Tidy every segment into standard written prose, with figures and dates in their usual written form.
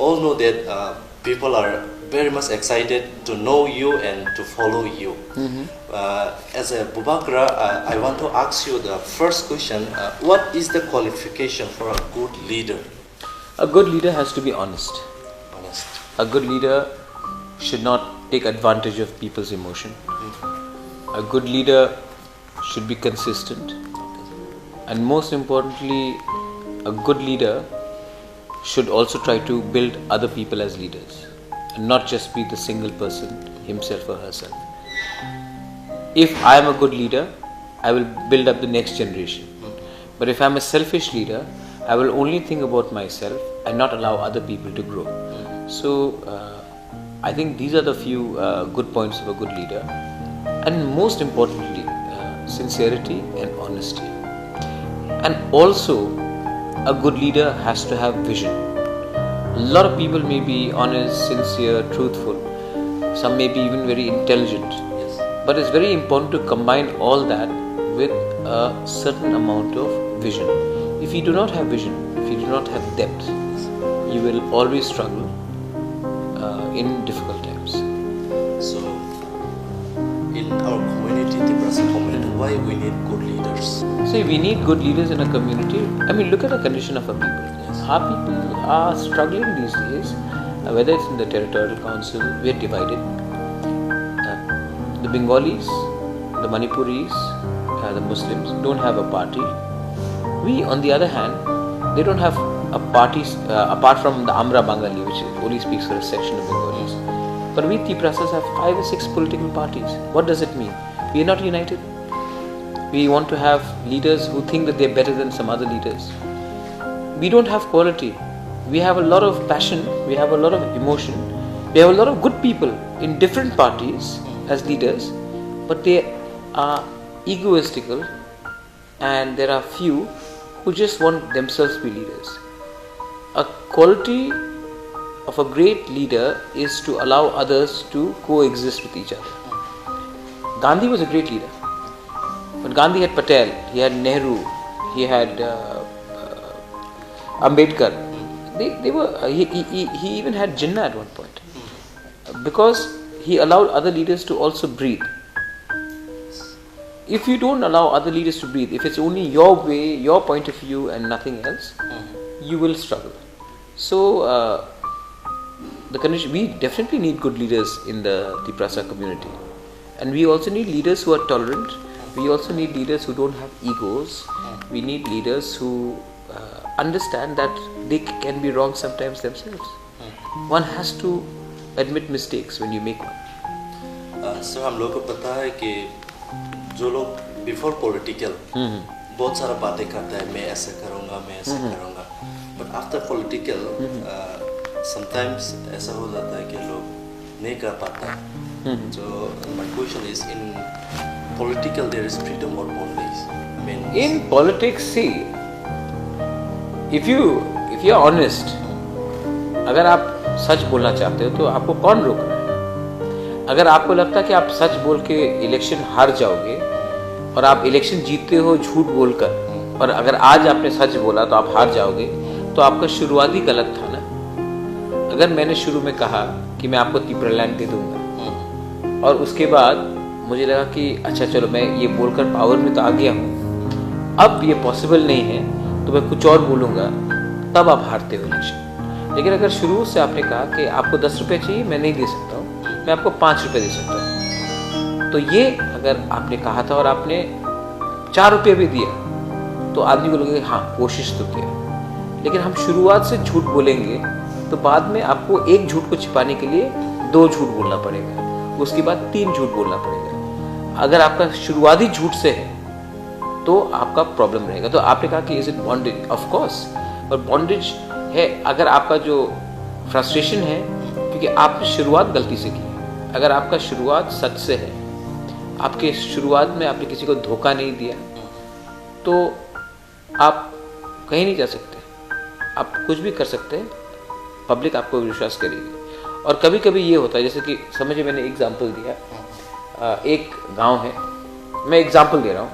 all know that people are very much excited to know you and to follow you. As a Bubagra, I want to ask you the first question. What is the qualification for a good leader? A good leader has to be honest. Honest. A good leader should not take advantage of people's emotion. A good leader should be consistent. And most importantly, a good leader should also try to build other people as leaders and not just be the single person, himself or herself. If I am a good leader, I will build up the next generation. But if I am a selfish leader, I will only think about myself and not allow other people to grow. So I think these are the few good points of a good leader. And most importantly, sincerity and honesty. And also, a good leader has to have vision. A lot of people may be honest, sincere, truthful. Some may be even very intelligent. Yes. But it's very important to combine all that with a certain amount of vision. If you do not have vision, if you do not have depth, you will always struggle in difficult times. So, in our community, the Brazil community, why we need good leaders? See, we need good leaders in a community. I mean, look at the condition of our people. Yes. Our people are struggling these days, whether it's in the territorial council, we are divided. The Bengalis, the Manipuris, the Muslims don't have a party. We, on the other hand, they don't have a party apart from the Amra Bengali, which only speaks for a section of Bengalis. But we Tiprasas have 5 or 6 political parties. What does it mean? We are not united. We want to have leaders who think that they are better than some other leaders. We don't have quality. We have a lot of passion, we have a lot of emotion, we have a lot of good people in different parties as leaders, but they are egoistical and there are few who just want themselves to be leaders. A quality of a great leader is to allow others to coexist with each other. Gandhi was a great leader. But Gandhi had Patel, he had Nehru, he had Ambedkar. He even had Jinnah at one point. Because he allowed other leaders to also breathe. If you don't allow other leaders to breathe, if it's only your way, your point of view and nothing else, you will struggle. So, we definitely need good leaders in the Tiprasa community. And we also need leaders who are tolerant. We also need leaders who don't have egos. We need leaders who understand that they can be wrong sometimes themselves. One has to admit mistakes when you make one. Sir हम लोग को पता है कि जो लोग before political बहुत सारा बातें करता है, मैं ऐसा करूँगा, मैं ऐसा करूँगा, बट आफ्टर पॉलिटिकल समटाइम्स ऐसा हो जाता है कि लोग नहीं कर पाता. So my question is, in political there is freedom or bondage? I mean, in politics, see, if you are honest, अगर आप सच बोलना चाहते हो तो आपको कौन रोक रहा है? अगर आपको लगता है कि आप सच बोल के इलेक्शन हार जाओगे और आप इलेक्शन जीतते हो झूठ बोलकर, और अगर आज आपने सच बोला तो आप हार जाओगे, तो आपका शुरुआत ही गलत था ना. अगर मैंने शुरू में कहा कि मैं आपको तिपरालैंड दे दूंगा और उसके बाद मुझे लगा कि अच्छा चलो मैं ये बोलकर पावर में तो आ गया हूँ, अब ये पॉसिबल नहीं है तो मैं कुछ और बोलूँगा, तब आप हारते हो इलेक्शन. लेकिन अगर शुरू से आपने कहा कि आपको 10 रुपये चाहिए, मैं नहीं दे सकता हूँ, मैं आपको 5 रुपये दे सकता हूँ, तो ये अगर आपने कहा था और आपने 4 रुपये भी दिया तो आदमी को लगेगा हाँ कोशिश तो किया. लेकिन हम शुरुआत से झूठ बोलेंगे तो बाद में आपको एक झूठ को छिपाने के लिए 2 झूठ बोलना पड़ेगा, उसके बाद 3 झूठ बोलना पड़ेगा. अगर आपका शुरुआती झूठ से है तो आपका प्रॉब्लम रहेगा. तो आपने कहा कि is it bondage? Of course, पर बॉन्डेज है अगर आपका जो फ्रस्ट्रेशन है क्योंकि आपने शुरुआत गलती से की है. अगर आपका शुरुआत सच से है, आपके शुरुआत में आपने किसी को धोखा नहीं दिया, तो आप कहीं नहीं जा सकते, आप कुछ भी कर सकते हैं, पब्लिक आपको विश्वास करेगी. और कभी कभी ये होता है, जैसे कि समझिए मैंने एग्जाम्पल दिया, एक गांव है, मैं एग्जाम्पल दे रहा हूँ,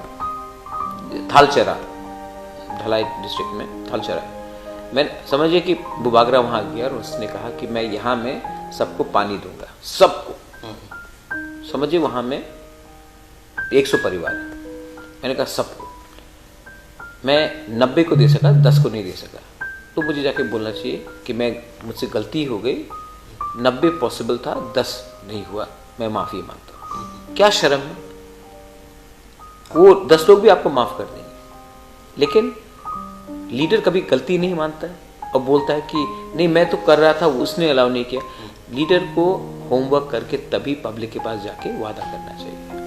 थालचरा, ढलाई डिस्ट्रिक्ट में थालचरा है. मैं समझिए कि बुबागरा वहाँ गया और उसने कहा कि मैं यहाँ में सबको पानी दूंगा, सबको। समझिए वहाँ में 100 परिवार है, मैंने कहा सबको। मैं 90 को दे सका, 10 को नहीं दे सका। तो मुझे जाके बोलना चाहिए कि मुझसे गलती हो गई, 90 पॉसिबल था, 10 नहीं हुआ, मैं माफ़ी मांगता हूँ। क्या शर्म है? वो 10 लोग भी आपको माफ़ कर देंगे, लेकिन लीडर कभी गलती नहीं मानता है और बोलता है कि नहीं मैं तो कर रहा था, उसने अलाउ नहीं किया। लीडर को होमवर्क करके तभी पब्लिक के पास जाके वादा करना चाहिए।